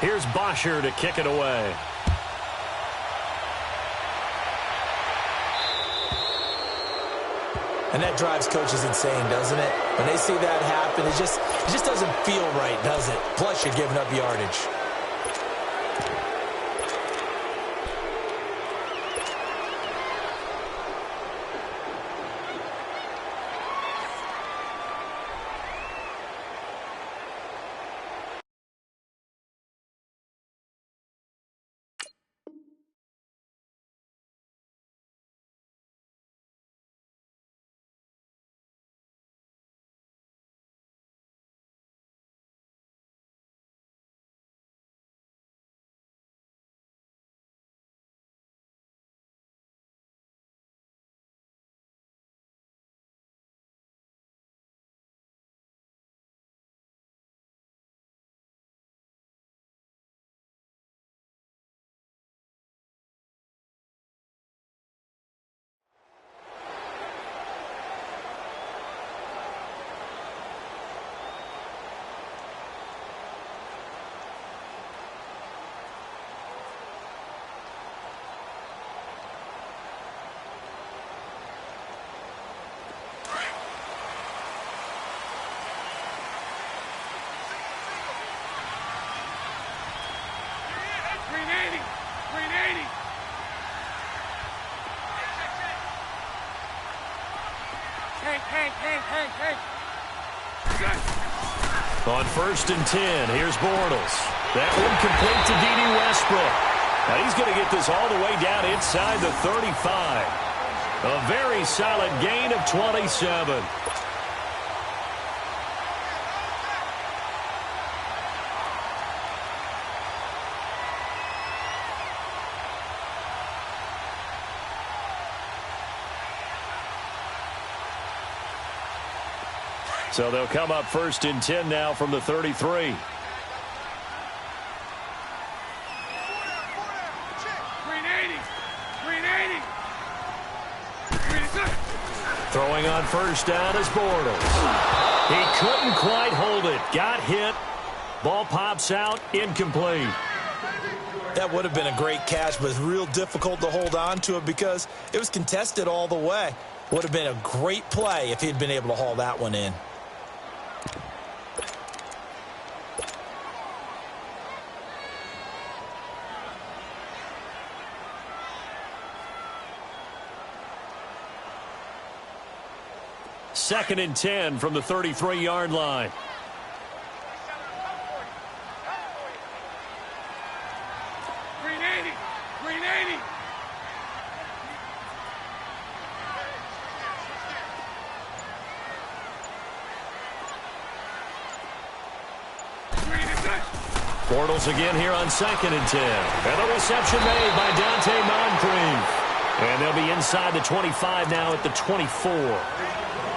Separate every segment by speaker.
Speaker 1: Here's Bosher to kick it away.
Speaker 2: And that drives coaches insane, doesn't it? When they see that happen, it just doesn't feel right, does it? Plus, you're giving up yardage.
Speaker 1: On 1st and 10, here's Bortles. That one complete to D.D. Westbrook. Now he's going to get this all the way down inside the 35. A very solid gain of 27. So they'll come up 1st and 10 now from the 33. Throwing on 1st down is Bortles. He couldn't quite hold it. Got hit. Ball pops out. Incomplete.
Speaker 2: That would have been a great catch, but it's real difficult to hold on to it because it was contested all the way. Would have been a great play if he'd been able to haul that one in.
Speaker 1: Second and 10 from the 33-yard line. Bortles again here on 2nd and 10. And the reception made by Dante Moncrief. And they'll be inside the 25 now at the 24.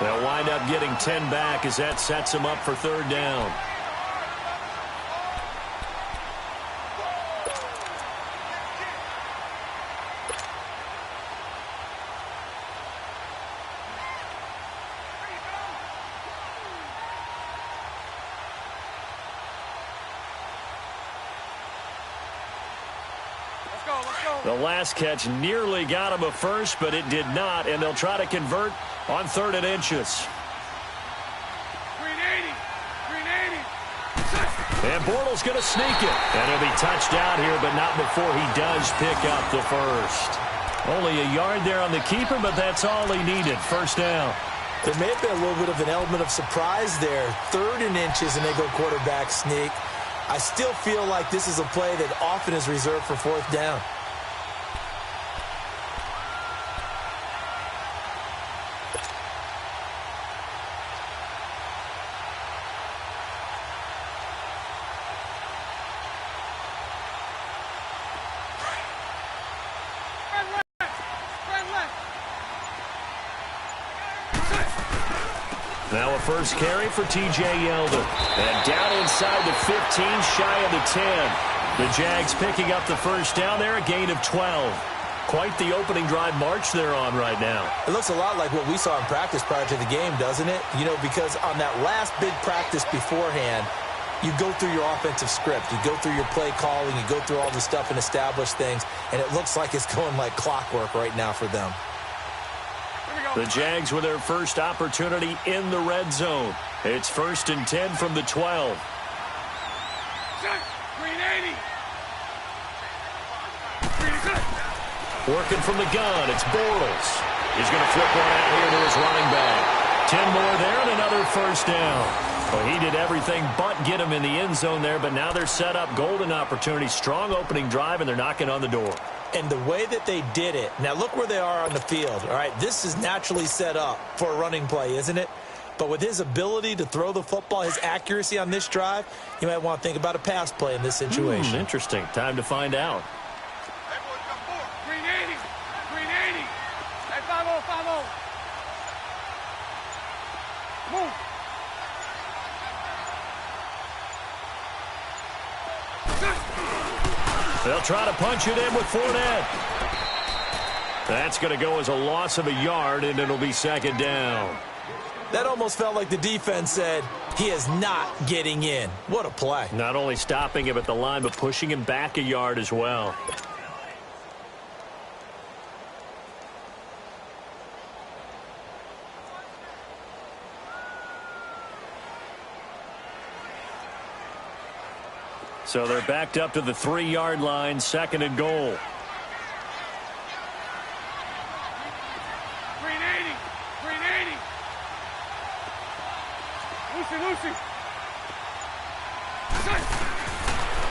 Speaker 1: They'll wind up getting 10 back as that sets them up for 3rd down. The last catch nearly got him a first, but it did not, and they'll try to convert on 3rd and inches. And Bortles going to sneak it. And he'll be touched out here, but not before he does pick up the first. Only a yard there on the keeper, but that's all he needed. 1st down.
Speaker 2: There may have been a little bit of an element of surprise there. 3rd and inches, and they go quarterback sneak. I still feel like this is a play that often is reserved for 4th down.
Speaker 1: Now a first carry for T.J. Yeldon. And down inside the 15, shy of the 10. The Jags picking up the 1st down there, a gain of 12. Quite the opening drive march they're on right now.
Speaker 2: It looks a lot like what we saw in practice prior to the game, doesn't it? You know, because on that last big practice beforehand, You go through your offensive script. You go through your play calling. You go through all the stuff and establish things, and it looks like it's going like clockwork right now for them.
Speaker 1: The Jags with their first opportunity in the red zone. It's 1st and 10 from the 12. Working from the gun, it's Bortles. He's going to flip one out here to his running back. 10 more there and another first down. Well, he did everything but get him in the end zone there, but now they're set up. Golden opportunity, strong opening drive, and they're knocking on the door.
Speaker 2: And the way that they did it, now look where they are on the field. All right, this is naturally set up for a running play, isn't it? But with his ability to throw the football, his accuracy on this drive, you might want to think about a pass play in this situation.
Speaker 1: Interesting. Time to find out.
Speaker 3: Move.
Speaker 1: They'll try to punch it in with Fournette. That's going to go as a loss of a yard, and it'll be 2nd down.
Speaker 2: That almost felt like the defense said, he is not getting in. What a play.
Speaker 1: Not only stopping him at the line, but pushing him back a yard as well. So they're backed up to the 3-yard line, 2nd and goal.
Speaker 3: 380. Lucy.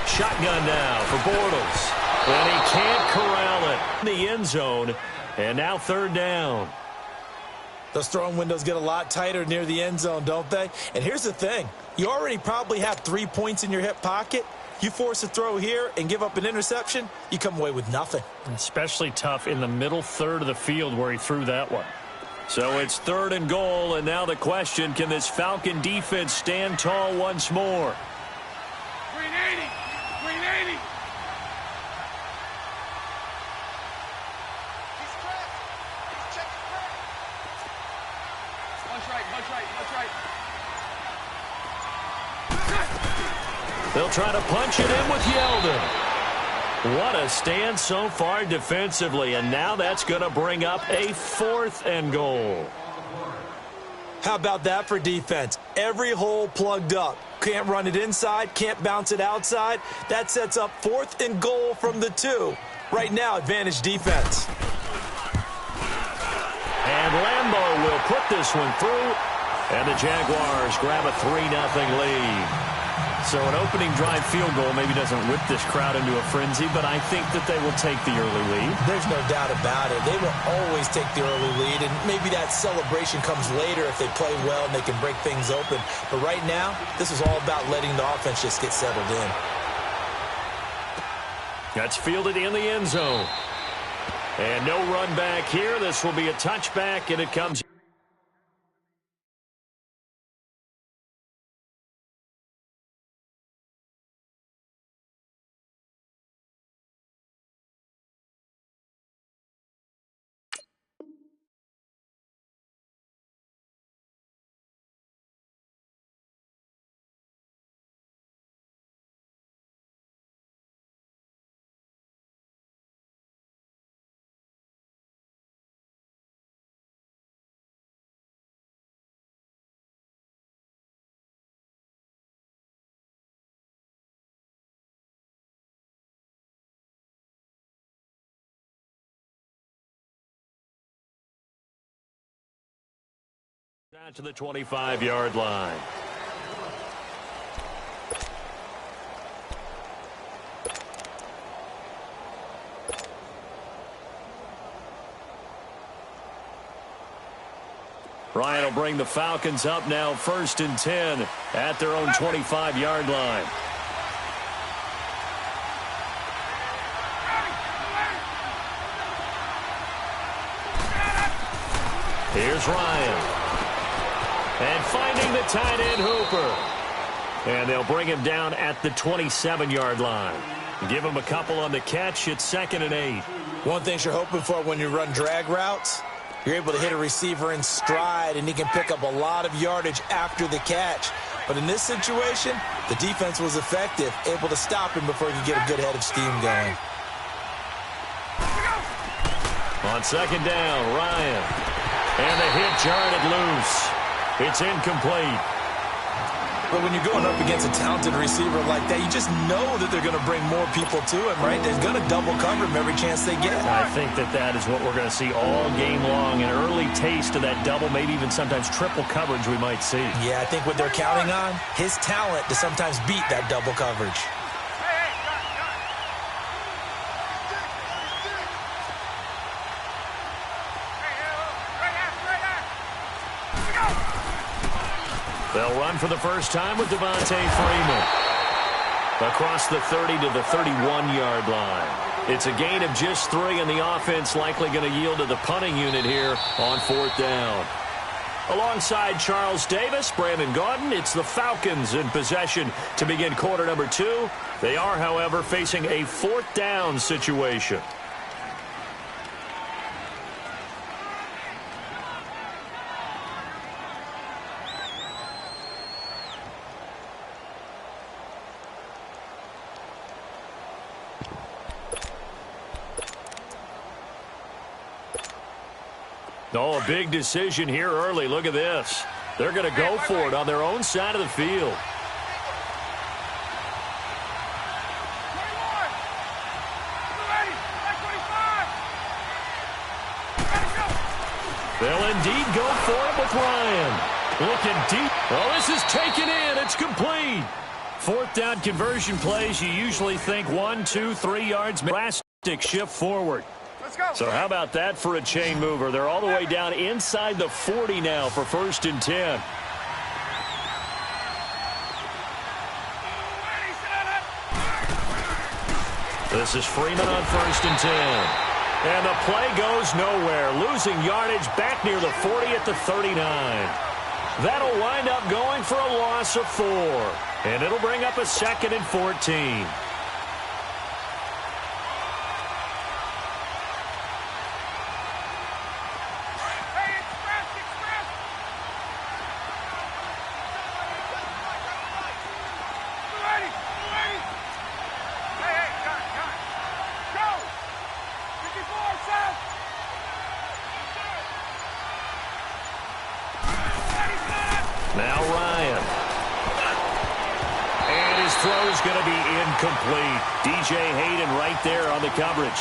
Speaker 1: Shotgun now for Bortles. And he can't corral it in the end zone. And now 3rd down.
Speaker 2: Those throwing windows get a lot tighter near the end zone, don't they? And here's the thing. You already probably have 3 points in your hip pocket. You force a throw here and give up an interception, you come away with nothing.
Speaker 1: Especially tough in the middle third of the field where he threw that one. So it's 3rd and goal, and now the question, can this Falcon defense stand tall once more?
Speaker 3: 380. Much right.
Speaker 1: They'll try to punch it in with Yeldon. What a stand so far defensively, and now that's going to bring up a 4th and goal.
Speaker 2: How about that for defense? Every hole plugged up. Can't run it inside, can't bounce it outside. That sets up 4th and goal from the 2. Right now, advantage defense.
Speaker 1: And Lambeau will put this one through, and the Jaguars grab a 3-0 lead. So an opening drive field goal maybe doesn't whip this crowd into a frenzy, but I think that they will take the early lead.
Speaker 2: There's no doubt about it. They will always take the early lead, and maybe that celebration comes later if they play well and they can break things open. But right now, this is all about letting the offense just get settled in.
Speaker 1: That's fielded in the end zone. And no run back here. This will be a touchback, and it comes. Down to the 25-yard line. Ryan will bring the Falcons up now, 1st and 10 at their own 25-yard line. Here's Ryan. And finding the tight end Hooper. And they'll bring him down at the 27-yard line. Give him a couple on the catch. It's 2nd and 8.
Speaker 2: One thing you're hoping for when you run drag routes, you're able to hit a receiver in stride, and he can pick up a lot of yardage after the catch. But in this situation, the defense was effective, able to stop him before he could get a good head of steam going.
Speaker 1: On second down, Ryan. And the hit jarred it loose. It's incomplete.
Speaker 2: But when you're going up against a talented receiver like that, you just know that they're going to bring more people to him, right? They're going to double cover him every chance they get.
Speaker 1: I think that is what we're going to see all game long. An early taste of that double, maybe even sometimes triple coverage we might see.
Speaker 2: Yeah, I think what they're counting on, his talent to sometimes beat that double coverage.
Speaker 1: They'll run for the first time with Devontae Freeman. Across the 30 to the 31-yard line. It's a gain of just 3, and the offense likely going to yield to the punting unit here on 4th down. Alongside Charles Davis, Brandon Gaudin, it's the Falcons in possession to begin quarter number 2. They are, however, facing a 4th down situation. Oh, a big decision here early. Look at this. They're going to go for it on their own side of the field. They'll indeed go for it with Ryan. Looking deep. Oh, this is taken in. It's complete. 4th down conversion plays, you usually think 1, 2, 3 yards. Drastic shift forward. So how about that for a chain mover? They're all the way down inside the 40 now for 1st and 10. This is Freeman on 1st and 10. And the play goes nowhere. Losing yardage back near the 40 at the 39. That'll wind up going for a loss of 4. And it'll bring up a 2nd and 14. Now Ryan. And his throw is going to be incomplete. DJ Hayden right there on the coverage.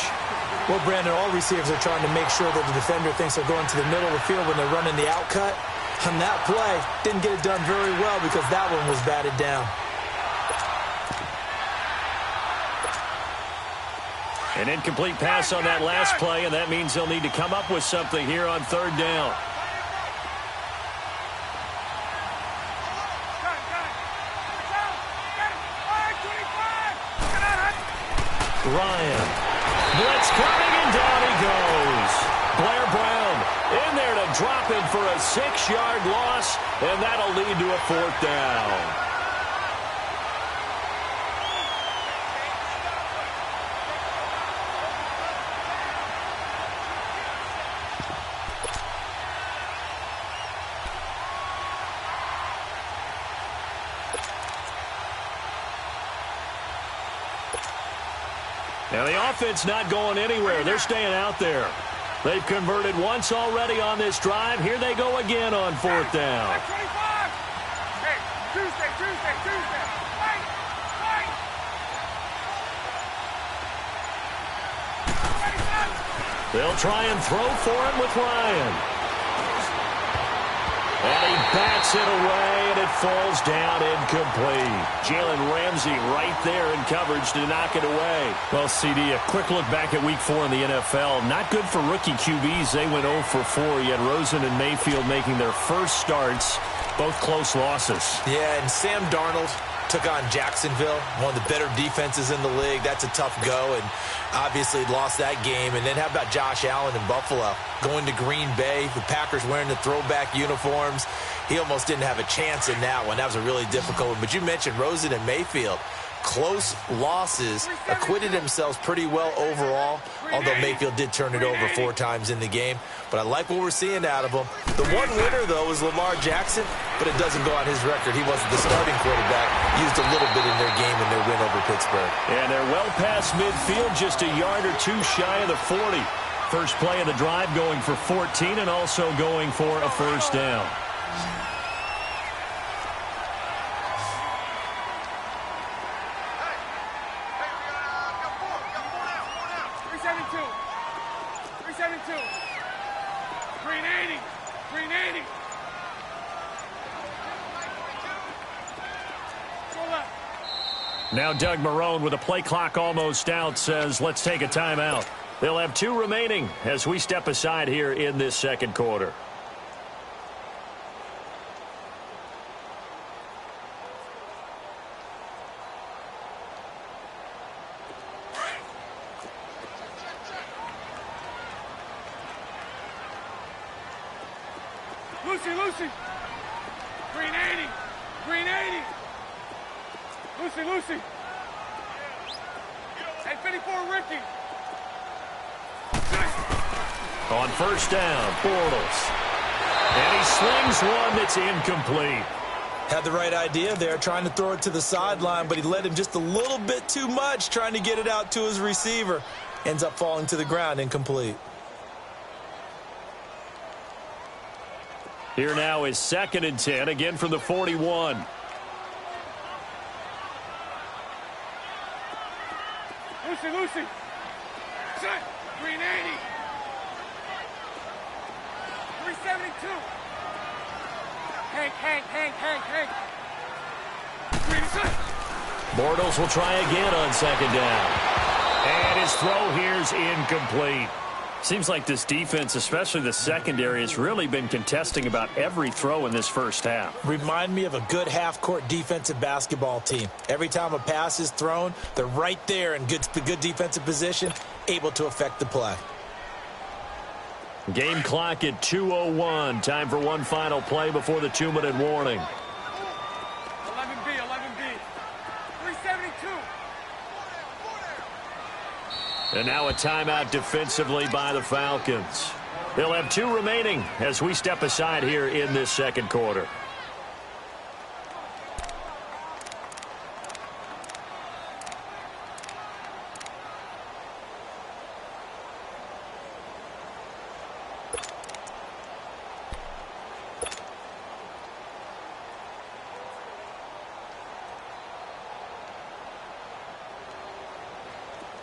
Speaker 2: Well, Brandon, all receivers are trying to make sure that the defender thinks they're going to the middle of the field when they're running the outcut. On that play, didn't get it done very well because that one was batted down.
Speaker 1: An incomplete pass on that last play, and that means they'll need to come up with something here on 3rd down. Ryan. Blitz coming, and down he goes. Blair Brown in there to drop it for a 6-yard loss, and that'll lead to a 4th down. Now the offense not going anywhere. They're staying out there. They've converted once already on this drive. Here they go again on 4th down. They'll try and throw for him with Ryan. And he bats it away, and it falls down incomplete. Jalen Ramsey right there in coverage to knock it away. Well, CD, a quick look back at Week 4 in the NFL. Not good for rookie QBs. They went 0 for 4. You had Rosen and Mayfield making their first starts, both close losses.
Speaker 2: Yeah, and Sam Darnold took on Jacksonville, one of the better defenses in the league. That's a tough go, and obviously lost that game. And then how about Josh Allen in Buffalo? Going to Green Bay, the Packers wearing the throwback uniforms. He almost didn't have a chance in that one. That was a really difficult one. But you mentioned Rosen and Mayfield. close losses, acquitted themselves pretty well overall, although Mayfield did turn it over 4 times in the game. But I like what we're seeing out of him. The one winner, though, is Lamar Jackson, but it doesn't go on his record. He wasn't the starting quarterback, used a little bit in their game in their win over Pittsburgh.
Speaker 1: And they're well past midfield, just a yard or two shy of the 40. First play of the drive going for 14 and also going for a first down. Now Doug Marrone, with a play clock almost out, says let's take a timeout. They'll have 2 remaining as we step aside here in this second quarter.
Speaker 3: Lucy. Green 80. Green 80. Lucy. Hey, 54, Ricky.
Speaker 1: On first down, Bortles. And he slings one that's incomplete.
Speaker 2: Had the right idea there, trying to throw it to the sideline, but he led him just a little bit too much, trying to get it out to his receiver. Ends up falling to the ground, incomplete.
Speaker 1: Here now is 2nd and 10, again from the 41.
Speaker 3: Lucy. Set. Green 80. 372. Hank. Green set.
Speaker 1: Bortles will try again on 2nd down. And his throw here's incomplete. Seems like this defense, especially the secondary, has really been contesting about every throw in this first half.
Speaker 2: Remind me of a good half-court defensive basketball team. Every time a pass is thrown, they're right there in good defensive position, able to affect the play.
Speaker 1: Game clock at 2:01. Time for one final play before the 2-minute warning.
Speaker 3: 11B. 372.
Speaker 1: And now a timeout defensively by the Falcons. They'll have 2 remaining as we step aside here in this second quarter.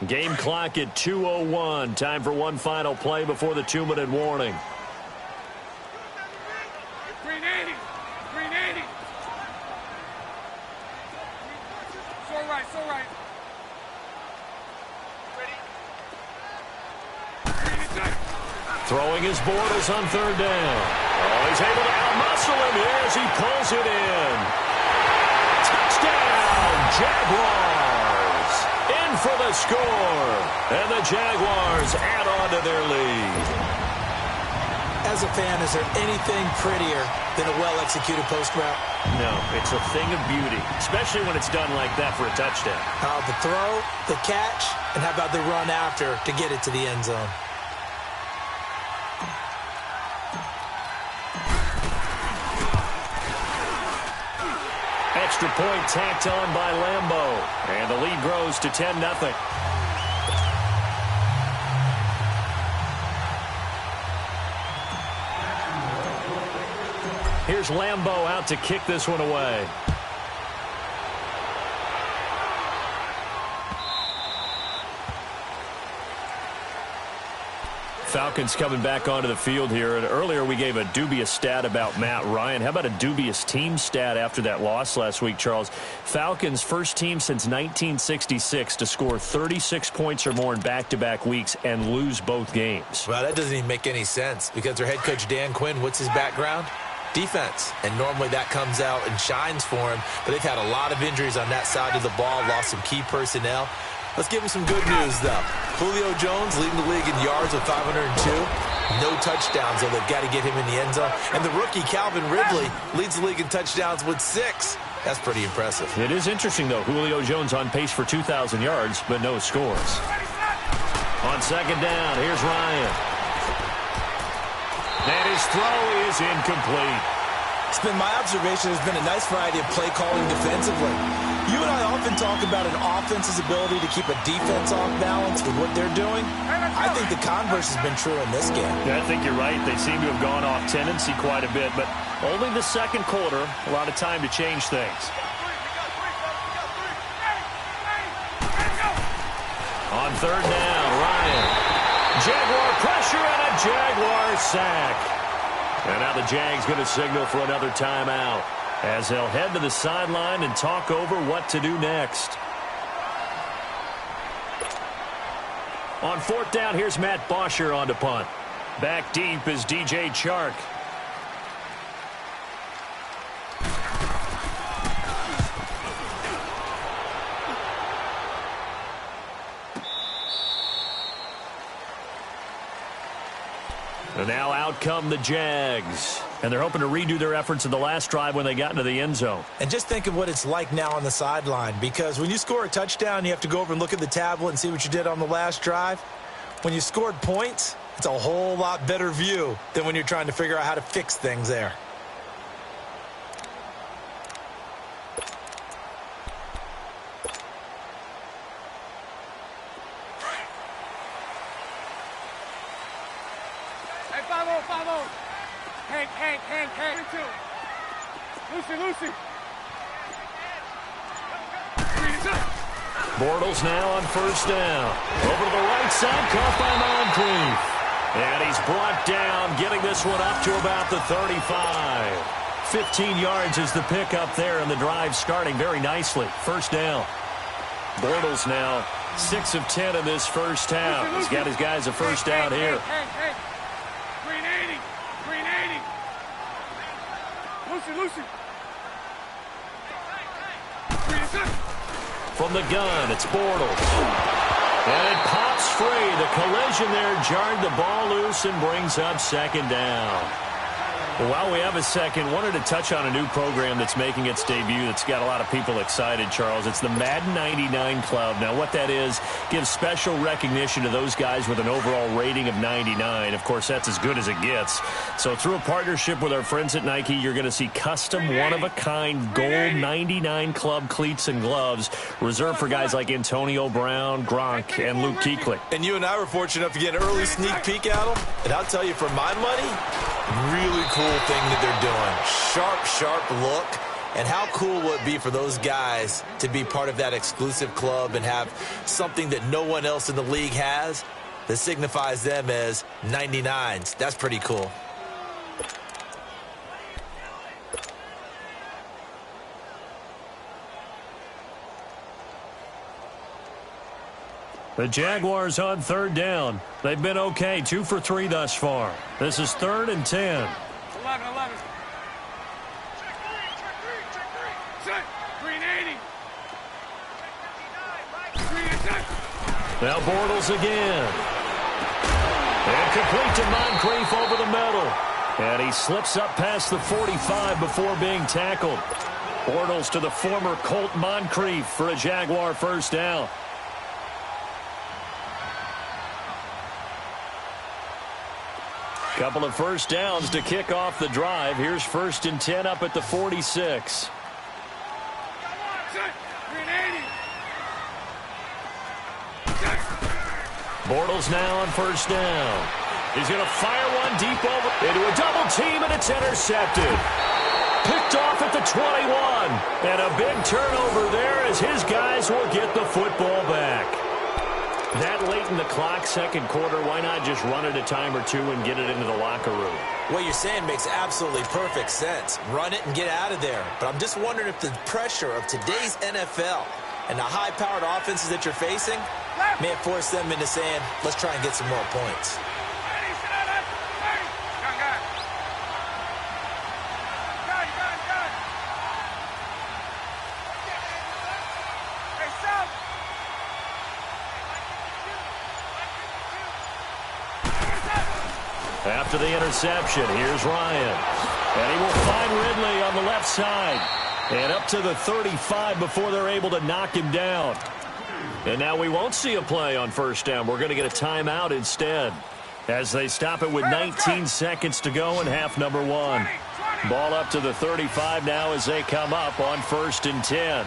Speaker 1: Game clock at 2:01. Time for one final play before the 2-minute warning.
Speaker 3: Green 80. So right. Ready?
Speaker 1: Throwing his Bortles on 3rd down. Oh, he's able to out-muscle him here as he pulls it in. Touchdown, Jaguars! In for the score. And the Jaguars add on to their lead.
Speaker 2: As a fan, is there anything prettier than a well-executed post route?
Speaker 1: No, it's a thing of beauty, especially when it's done like that for a touchdown.
Speaker 2: The throw, the catch, and how about the run after to get it to the end zone?
Speaker 1: Extra point tacked on by Lambeau. And the lead grows to 10-0. Here's Lambeau out to kick this one away. Falcons coming back onto the field here. And earlier we gave a dubious stat about Matt Ryan. How about a dubious team stat after that loss last week, Charles? Falcons first team since 1966 to score 36 points or more in back-to-back weeks and lose both games.
Speaker 2: Well, that doesn't even make any sense because their head coach Dan Quinn, what's his background? Defense. And normally that comes out and shines for him. But they've had a lot of injuries on that side of the ball, lost some key personnel. Let's give him some good news, though. Julio Jones leading the league in yards with 502. No touchdowns, though they've got to get him in the end zone. And the rookie, Calvin Ridley, leads the league in touchdowns with 6. That's pretty impressive.
Speaker 1: It is interesting, though. Julio Jones on pace for 2,000 yards, but no scores. On second down, here's Ryan. And his throw is incomplete.
Speaker 2: It's been my observation there's been a nice variety of play calling defensively. You and I often talk about an offense's ability to keep a defense off balance with what they're doing. I think the converse has been true in this game.
Speaker 1: Yeah, I think you're right. They seem to have gone off tendency quite a bit, but only the second quarter, a lot of time to change things. On third down, Ryan. Jaguar pressure and a Jaguar sack. And now the Jags going to signal for another timeout as they'll head to the sideline and talk over what to do next. On fourth down, here's Matt Bosher on to punt. Back deep is DJ Chark. And now out come the Jags. And they're hoping to redo their efforts in the last drive when they got into the end zone.
Speaker 2: And just think of what it's like now on the sideline, because when you score a touchdown, you have to go over and look at the tablet and see what you did on the last drive. When you scored points, it's a whole lot better view than when you're trying to figure out how to fix things there.
Speaker 3: Lucy.
Speaker 1: Bortles now on first down. Over to the right side, caught by Moncrief. And he's brought down, getting this one up to about the 35. 15 yards is the pickup there, and the drive starting very nicely. First down. Bortles now 6 of 10 in this first half. He's got his guys a first down here.
Speaker 3: Green 80. Lucy.
Speaker 1: From the gun, it's Bortles. And it pops free. The collision there jarred the ball loose and brings up second down. Well, while we have a second, wanted to touch on a new program that's making its debut that's got a lot of people excited, Charles. It's the Madden 99 Club. Now, what that is, gives special recognition to those guys with an overall rating of 99. Of course, that's as good as it gets. So through a partnership with our friends at Nike, you're going to see custom one-of-a-kind gold 99 Club cleats and gloves reserved for guys like Antonio Brown, Gronk, and Luke Kuechly.
Speaker 2: And you and I were fortunate enough to get an early sneak peek at them. And I'll tell you, for my money, really cool thing that they're doing. Sharp look. And how cool would it be for those guys to be part of that exclusive club and have something that no one else in the league has that signifies them as 99s? That's pretty cool.
Speaker 1: The Jaguars on third down. They've been okay, 2 for 3 thus far. This is 3rd and 10.
Speaker 3: 11. Green 80.
Speaker 1: Now Bortles again. And complete to Moncrief over the middle. And he slips up past the 45 before being tackled. Bortles to the former Colt Moncrief for a Jaguar first down. Couple of first downs to kick off the drive. Here's 1st and 10 up at the 46. Bortles now on first down. He's going to fire one deep over into a double team, and it's intercepted. Picked off at the 21. And a big turnover there as his guys will get the football back. That late in the clock, second quarter, why not just run it a time or two and get it into the locker room?
Speaker 2: What you're saying makes absolutely perfect sense. Run it and get out of there. But I'm just wondering if the pressure of today's NFL and the high-powered offenses that you're facing may have forced them into saying, let's try and get some more points. After the interception, here's Ryan. And he will find Ridley on the left side.
Speaker 1: And up to the 35 before they're able to knock him down. And now we won't see a play on first down. We're going to get a timeout instead as they stop it with 19 seconds to go in half number 1. Ball up to the 35 now as they come up on 1st and 10.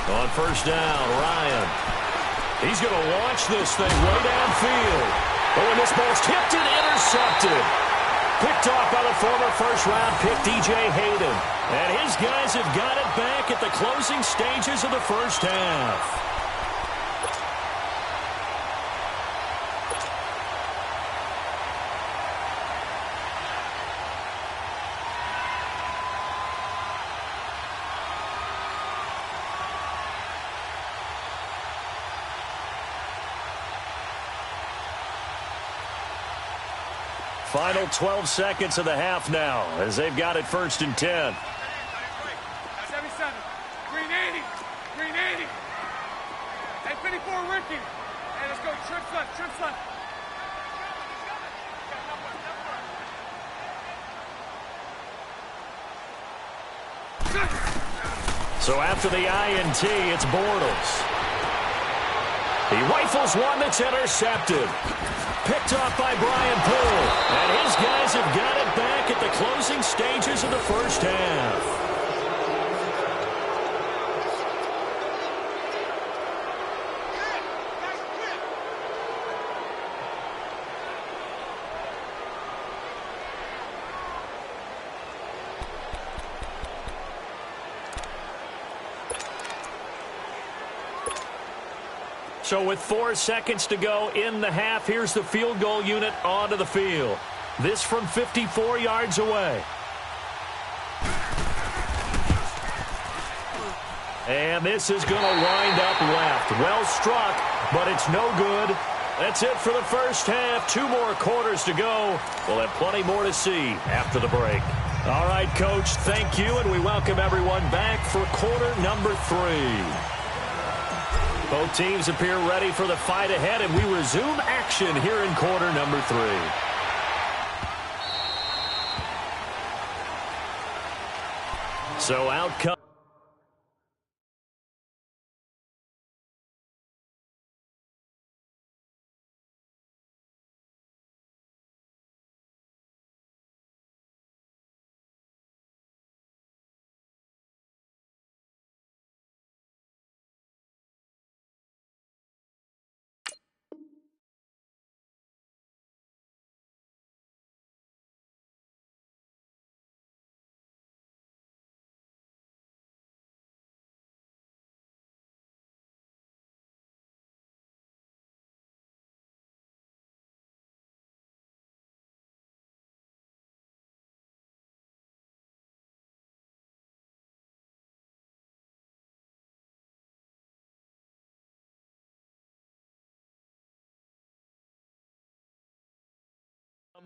Speaker 1: On first down, Ryan. He's going to launch this thing way downfield. Oh, and this ball's tipped and intercepted. Picked off by the former first-round pick, DJ Hayden. And his guys have got it back at the closing stages of the first half. Final 12 seconds of the half now as they've got it 1st and 10.
Speaker 3: 77. Green 80. Green 80. Hey, 54, Ricky. Hey, let's go. Trips left. Trips left.
Speaker 1: So after the INT, it's Bortles. He rifles one that's intercepted. Picked off by Brian Poole. And his guys have got it back at the closing stages of the first half. So with 4 seconds to go in the half, here's the field goal unit onto the field. This from 54 yards away. And this is going to wind up left. Well struck, but it's no good. That's it for the first half. 2 more quarters to go. We'll have plenty more to see after the break. All right, Coach, thank you, and we welcome everyone back for quarter number 3. Both teams appear ready for the fight ahead, and we resume action here in quarter number 3. So out comes.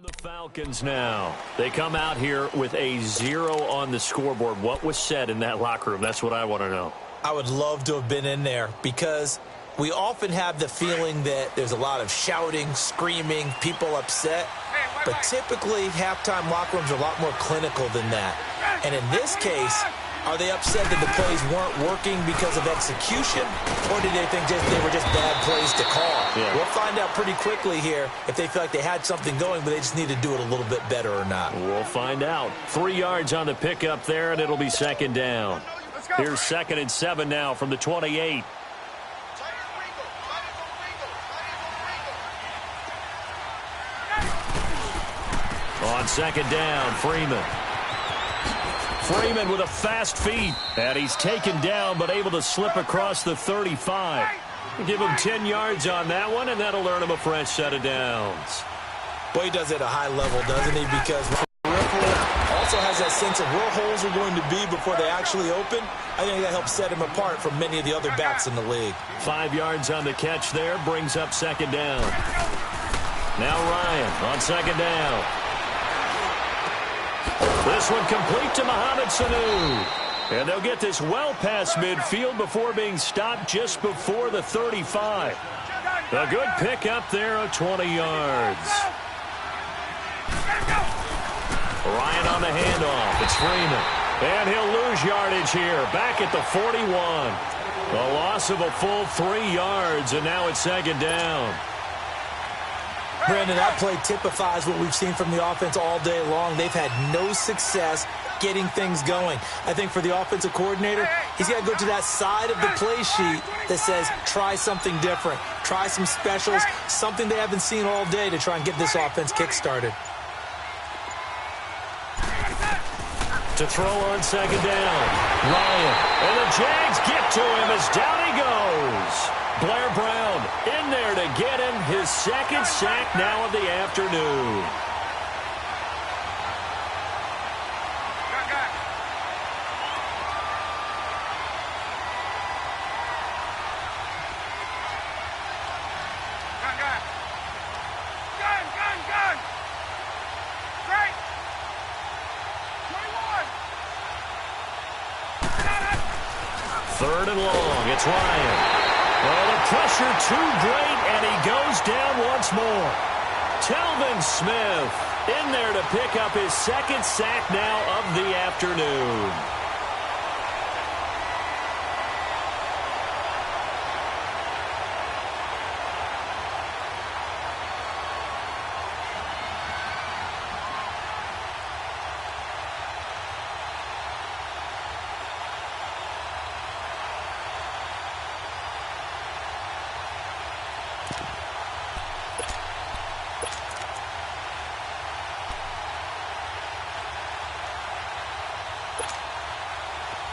Speaker 1: The Falcons now. They come out here with a 0 on the scoreboard. What was said in that locker room? That's what I want to know.
Speaker 2: I would love to have been in there because we often have the feeling that there's a lot of shouting, screaming, people upset. But typically, halftime locker rooms are a lot more clinical than that. And in this case, are they upset that the plays weren't working because of execution, or did they think they were just bad plays to call? Yeah. We'll find out pretty quickly here if they feel like they had something going, but they just need to do it a little bit better or not.
Speaker 1: We'll find out. 3 yards on the pickup there, and it'll be second down. Here's 2nd and 7 now from the 28. On second down, Freeman. Freeman with a fast feet, and he's taken down but able to slip across the 35. Give him 10 yards on that one, and that'll earn him a fresh set of downs.
Speaker 2: Boy, he does it at a high level, doesn't he? Because also has that sense of where holes are going to be before they actually open. I think that helps set him apart from many of the other backs in the league.
Speaker 1: 5 yards on the catch there, brings up second down. Now Ryan on second down. This one complete to Mohamed Sanu. And they'll get this well past midfield before being stopped just before the 35. A good pickup there of 20 yards. Ryan on the handoff. It's Freeman. And he'll lose yardage here. Back at the 41. A loss of a full 3 yards, and now it's second down.
Speaker 2: Brandon, that play typifies what we've seen from the offense all day long. They've had no success getting things going. I think for the offensive coordinator, he's got to go to that side of the play sheet that says try something different. Try some specials, something they haven't seen all day to try and get this offense kick-started.
Speaker 1: To throw on second down. Ryan. And the Jags get to him as down he goes. Blair Brown in there to get him his second sack now of the afternoon. Third and long. It's Ryan. Well, the pressure too great, and he goes down once more. Telvin Smith in there to pick up his second sack now of the afternoon.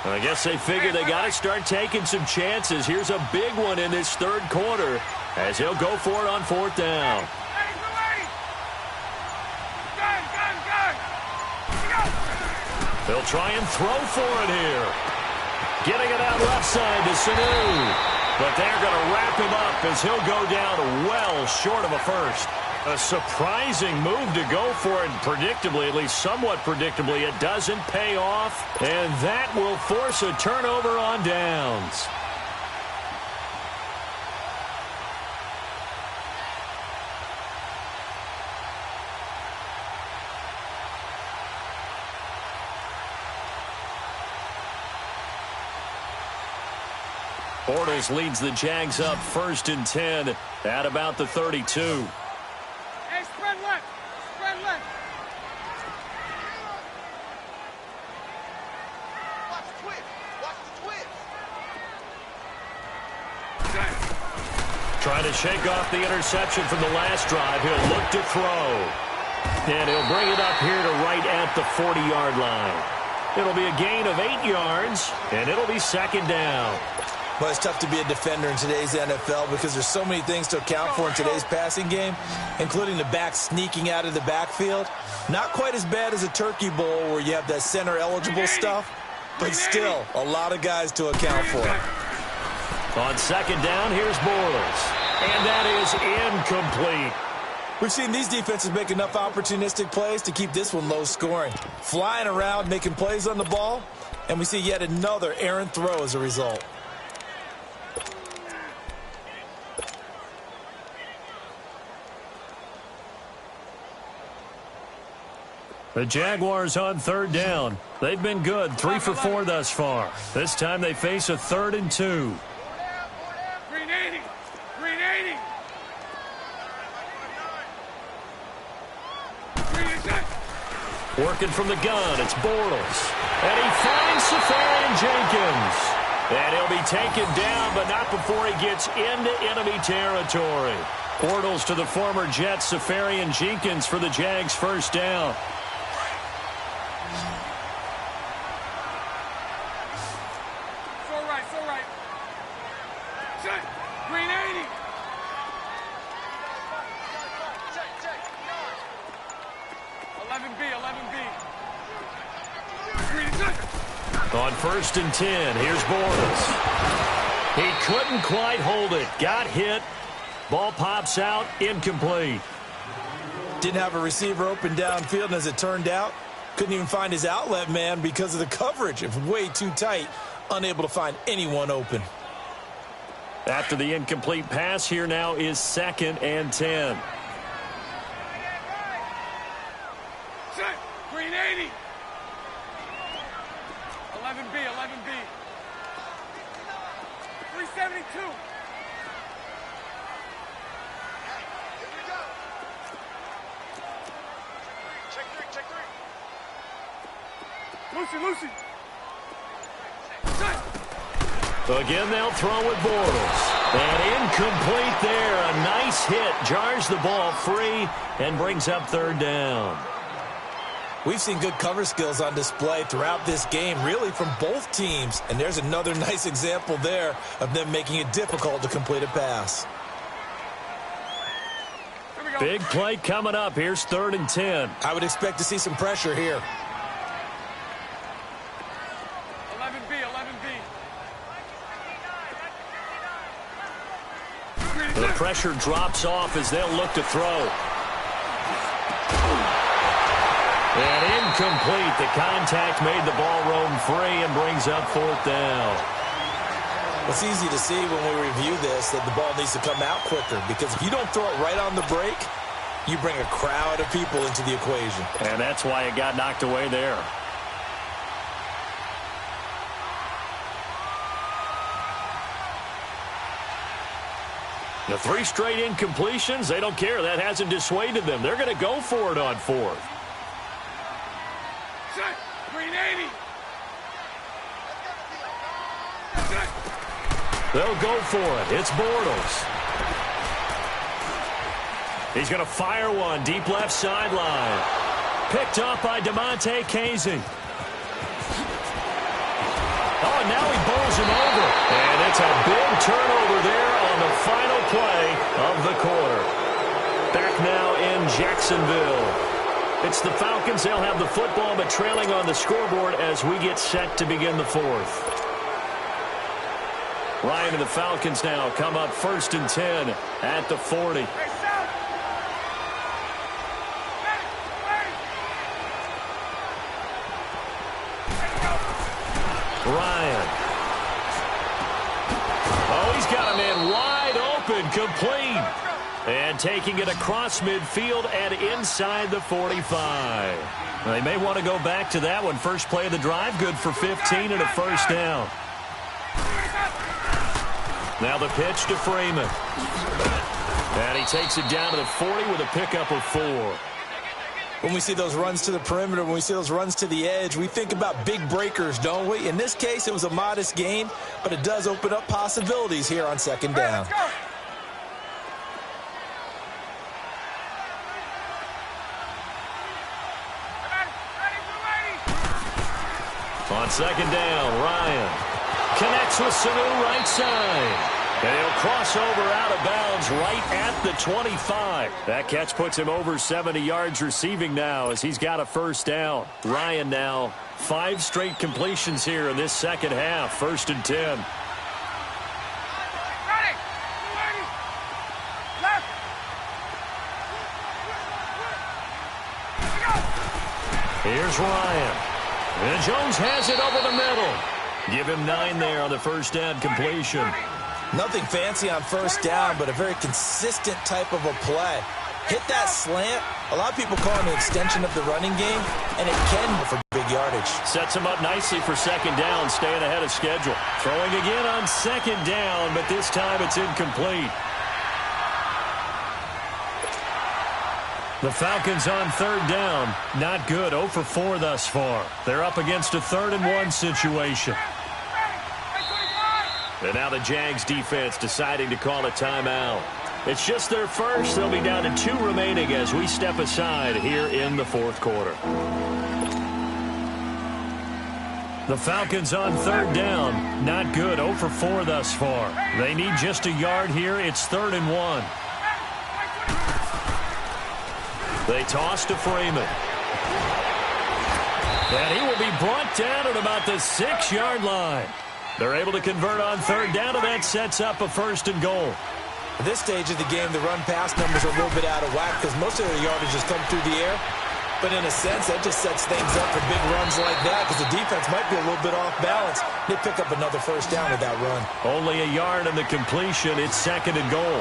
Speaker 1: I guess they figure they got to start taking some chances. Here's a big one in this third quarter as he'll go for it on fourth down. They'll try and throw for it here. Getting it out left side to Sanu. But they're going to wrap him up as he'll go down well short of a first. A surprising move to go for it, predictably, at least somewhat predictably. It doesn't pay off, and that will force a turnover on downs. Bortles leads the Jags up 1st and 10 at about the 32. Trying to shake off the interception from the last drive. He'll look to throw. And he'll bring it up here to right at the 40-yard line. It'll be a gain of 8 yards, and it'll be second down.
Speaker 2: Well, it's tough to be a defender in today's NFL because there's so many things to account for in today's passing game, including the back sneaking out of the backfield. Not quite as bad as a turkey bowl where you have that center-eligible stuff, but still a lot of guys to account for.
Speaker 1: On second down, here's Bortles. And that is incomplete.
Speaker 2: We've seen these defenses make enough opportunistic plays to keep this one low scoring. Flying around, making plays on the ball, and we see yet another errant throw as a result.
Speaker 1: The Jaguars on third down. They've been good, 3 for 4 thus far. This time they face a 3rd and 2. Working from the gun, it's Bortles. And he finds Safarian Jenkins. And he'll be taken down, but not before he gets into enemy territory. Bortles to the former Jets, Safarian Jenkins for the Jags' first down.
Speaker 3: So right. Green 80.
Speaker 1: On 1st and 10, here's Bortles. He couldn't quite hold it. Got hit. Ball pops out, incomplete.
Speaker 2: Didn't have a receiver open downfield, and as it turned out, Couldn't even find his outlet man because of the coverage. It was way too tight, unable to find anyone open.
Speaker 1: After the incomplete pass, here now is 2nd and 10.
Speaker 3: Set. Green 80. 11B, 11B. 372. Check three. Lucy. Set.
Speaker 1: So again, they'll throw with Bortles. And incomplete there. A nice hit. Jars the ball free and brings up 3rd down.
Speaker 2: We've seen good cover skills on display throughout this game, really from both teams. And there's another nice example there of them making it difficult to complete a pass.
Speaker 1: Big play coming up. Here's 3rd and 10.
Speaker 2: I would expect to see some pressure here.
Speaker 3: 11B.
Speaker 1: The pressure drops off as they'll look to throw. And incomplete. The contact made the ball roam free and brings up 4th down.
Speaker 2: It's easy to see when we review this that the ball needs to come out quicker, because if you don't throw it right on the break, you bring a crowd of people into the equation.
Speaker 1: And that's why it got knocked away there. The 3 straight incompletions, they don't care. That hasn't dissuaded them. They're going to go for it on 4th.
Speaker 3: Set. Green 80.
Speaker 1: They'll go for it. It's Bortles. He's going to fire one deep left sideline. Picked up by DeMonte Casey. Oh, and now he bowls him over. And it's a big turnover there on the final play of the quarter. Back now in Jacksonville. It's the Falcons. They'll have the football, but trailing on the scoreboard as we get set to begin the 4th. Ryan and the Falcons now come up 1st and 10 at the 40. Ryan. Oh, he's got a man wide open, complete. And taking it across midfield and inside the 45. They may want to go back to that one. First play of the drive, good for 15 and a 1st down. Now the pitch to Freeman. And he takes it down to the 40 with a pickup of 4.
Speaker 2: When we see those runs to the perimeter, when we see those runs to the edge, we think about big breakers, don't we? In this case, it was a modest gain, but it does open up possibilities here on 2nd down.
Speaker 1: On 2nd down, Ryan connects with Sanu right side. And he'll cross over out of bounds right at the 25. That catch puts him over 70 yards receiving now as he's got a 1st down. Ryan now 5 straight completions here in this 2nd half. 1st and 10. Here's Ryan. And Jones has it over the middle. Give him 9 there on the 1st down completion.
Speaker 2: Nothing fancy on 1st down, but a very consistent type of a play. Hit that slant. A lot of people call it an extension of the running game, and it can for big yardage.
Speaker 1: Sets him up nicely for 2nd down, staying ahead of schedule. Throwing again on 2nd down, but this time it's incomplete. The Falcons on 3rd down. Not good. 0 for 4 thus far. They're up against a 3rd and 1 situation. And now the Jags defense deciding to call a timeout. It's just their first. They'll be down to 2 remaining as we step aside here in the 4th quarter. The Falcons on 3rd down. Not good. 0 for 4 thus far. They need just a yard here. It's 3rd and 1. They toss to Freeman. And he will be brought down at about the 6-yard line. They're able to convert on 3rd down, and that sets up a 1st and goal.
Speaker 2: At this stage of the game, the run-pass numbers are a little bit out of whack because most of their yardage has come through the air. But in a sense, that just sets things up for big runs like that because the defense might be a little bit off balance. They pick up another first down with that run.
Speaker 1: Only a yard on the completion. It's 2nd and goal.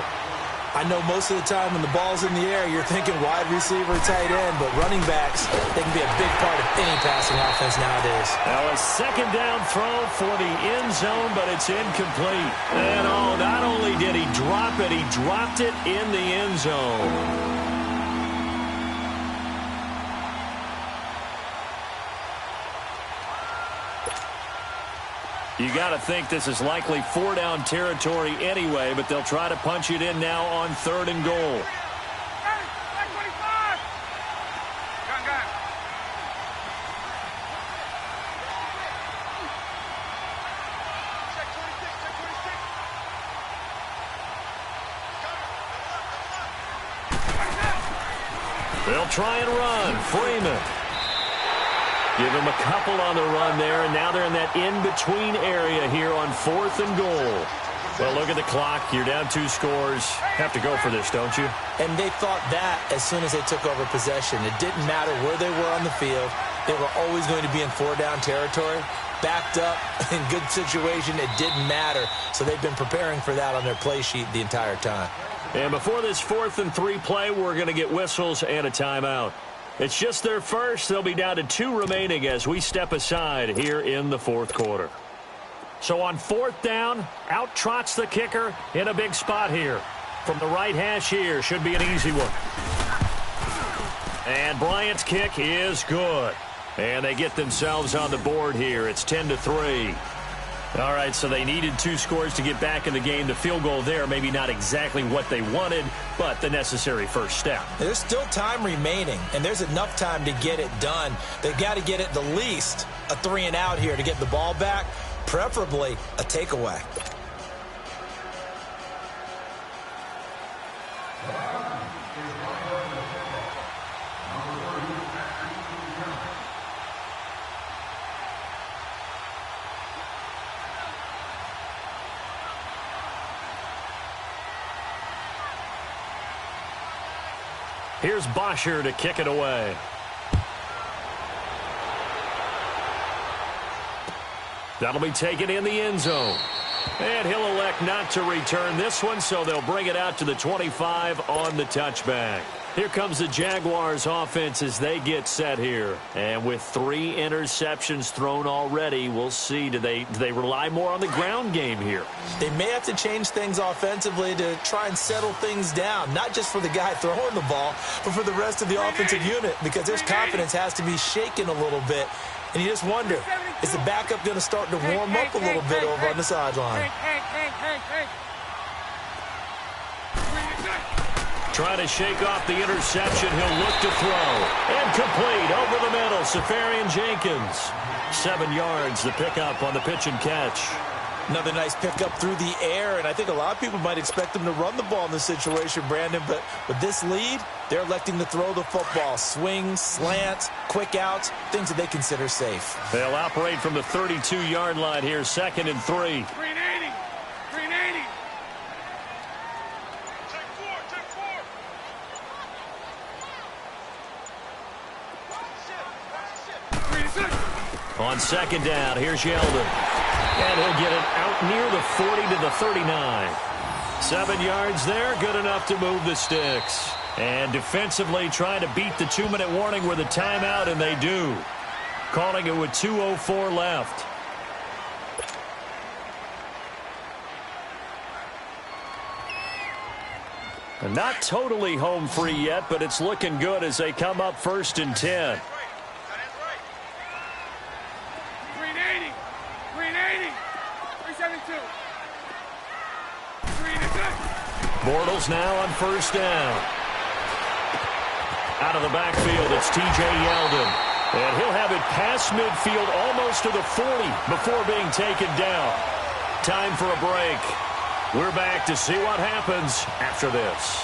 Speaker 2: I know most of the time when the ball's in the air, you're thinking wide receiver, tight end, but running backs, they can be a big part of any passing offense nowadays.
Speaker 1: Now a 2nd down throw for the end zone, but it's incomplete. And not only did he drop it, he dropped it in the end zone. You got to think this is likely 4-down territory anyway, but they'll try to punch it in now on 3rd and goal. They'll try and run. Freeman. Give him a couple on the run there, and now they're in that in-between area here on 4th and goal. Well, look at the clock. You're down 2 scores. Have to go for this, don't you?
Speaker 2: And they thought that as soon as they took over possession. It didn't matter where they were on the field. They were always going to be in 4-down territory. Backed up, in good situation, it didn't matter. So they've been preparing for that on their play sheet the entire time.
Speaker 1: And before this 4th and 3 play, we're going to get whistles and a timeout. It's just their first. They'll be down to 2 remaining as we step aside here in the 4th quarter. So on 4th down, out trots the kicker in a big spot here. From the right hash here, should be an easy one. And Bryant's kick is good. And they get themselves on the board here. It's 10-3. All right, so they needed 2 scores to get back in the game. The field goal there, maybe not exactly what they wanted, but the necessary first step.
Speaker 2: There's still time remaining, and there's enough time to get it done. They've got to get at the least a 3-and-out here to get the ball back, preferably a takeaway.
Speaker 1: Here's Bosher to kick it away. That'll be taken in the end zone. And he'll elect not to return this one, so they'll bring it out to the 25 on the touchback. Here comes the Jaguars offense as they get set here. And with 3 interceptions thrown already, we'll see. Do they rely more on the ground game here?
Speaker 2: They may have to change things offensively to try and settle things down, not just for the guy throwing the ball, but for the rest of the offensive unit, because their confidence has to be shaken a little bit. And you just wonder, is the backup going to start to warm up a little bit over on the sideline?
Speaker 1: Trying to shake off the interception. He'll look to throw. And complete over the middle. Safarian Jenkins. 7 yards, the pickup on the pitch and catch.
Speaker 2: Another nice pickup through the air, and I think a lot of people might expect them to run the ball in this situation, Brandon, but with this lead, they're electing to throw the football. Swings, slants, quick outs, things that they consider safe.
Speaker 1: They'll operate from the 32-yard line here, 2nd and 3.
Speaker 3: 380. 380.
Speaker 1: On 2nd down, here's Yeldon. And he'll get it out near the 40 to the 39. 7 yards there, good enough to move the sticks. And defensively trying to beat the 2-minute warning with a timeout, and they do. Calling it with 2:04 left. And not totally home free yet, but it's looking good as they come up 1st and 10. Bortles now on 1st down. Out of the backfield, it's T.J. Yeldon. And he'll have it past midfield almost to the 40 before being taken down. Time for a break. We're back to see what happens after this.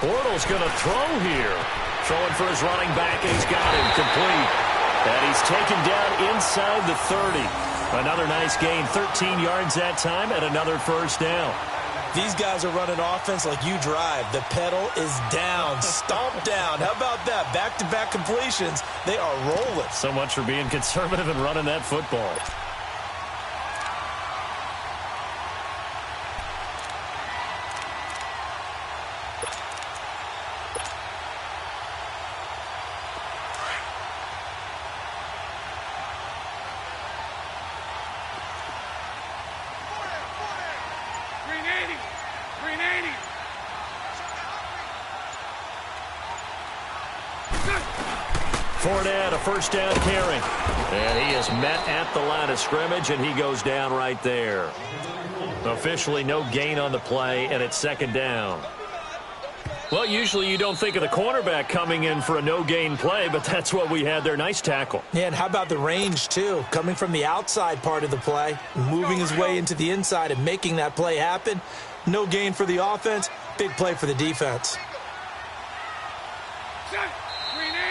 Speaker 1: Bortles going to throw here. Throwing for his running back, and he's got him complete. And he's taken down inside the 30. Another nice gain, 13 yards that time, and another first down.
Speaker 2: These guys are running offense like you drive. The pedal is down, stomped down. How about that? Back-to-back completions. They are rolling.
Speaker 1: So much for being conservative and running that football. Fournette, a first down carry. And he is met at the line of scrimmage, and he goes down right there. Officially no gain on the play, and it's second down. Well, usually you don't think of the cornerback coming in for a no-gain play, but that's what we had there. Nice tackle.
Speaker 2: Yeah, and how about the range, too? Coming from the outside part of the play, moving his way into the inside and making that play happen. No gain for the offense, big play for the defense.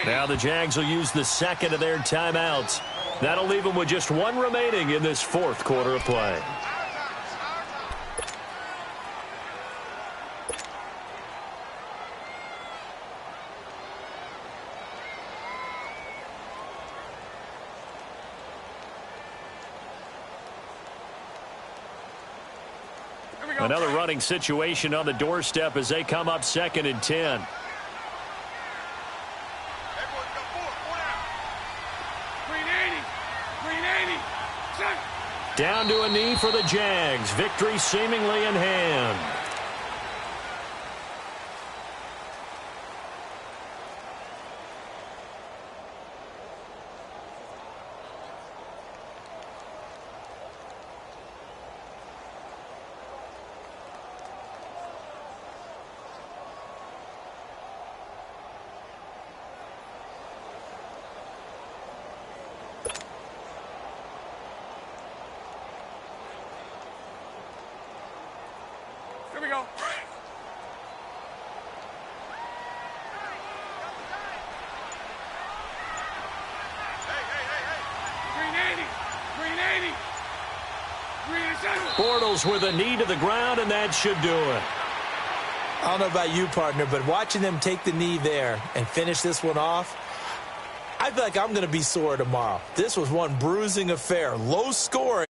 Speaker 1: Now the Jags will use the second of their timeouts. That'll leave them with just one remaining in this fourth quarter of play. Another running situation on the doorstep as they come up second and 10. Down to a knee for the Jags. Victory seemingly in hand.
Speaker 3: Here we go.
Speaker 1: Bortles with a knee to the ground, and that should do it.
Speaker 2: I don't know about you, partner, but watching them take the knee there and finish this one off, I feel like I'm going to be sore tomorrow. This was one bruising affair. Low scoring.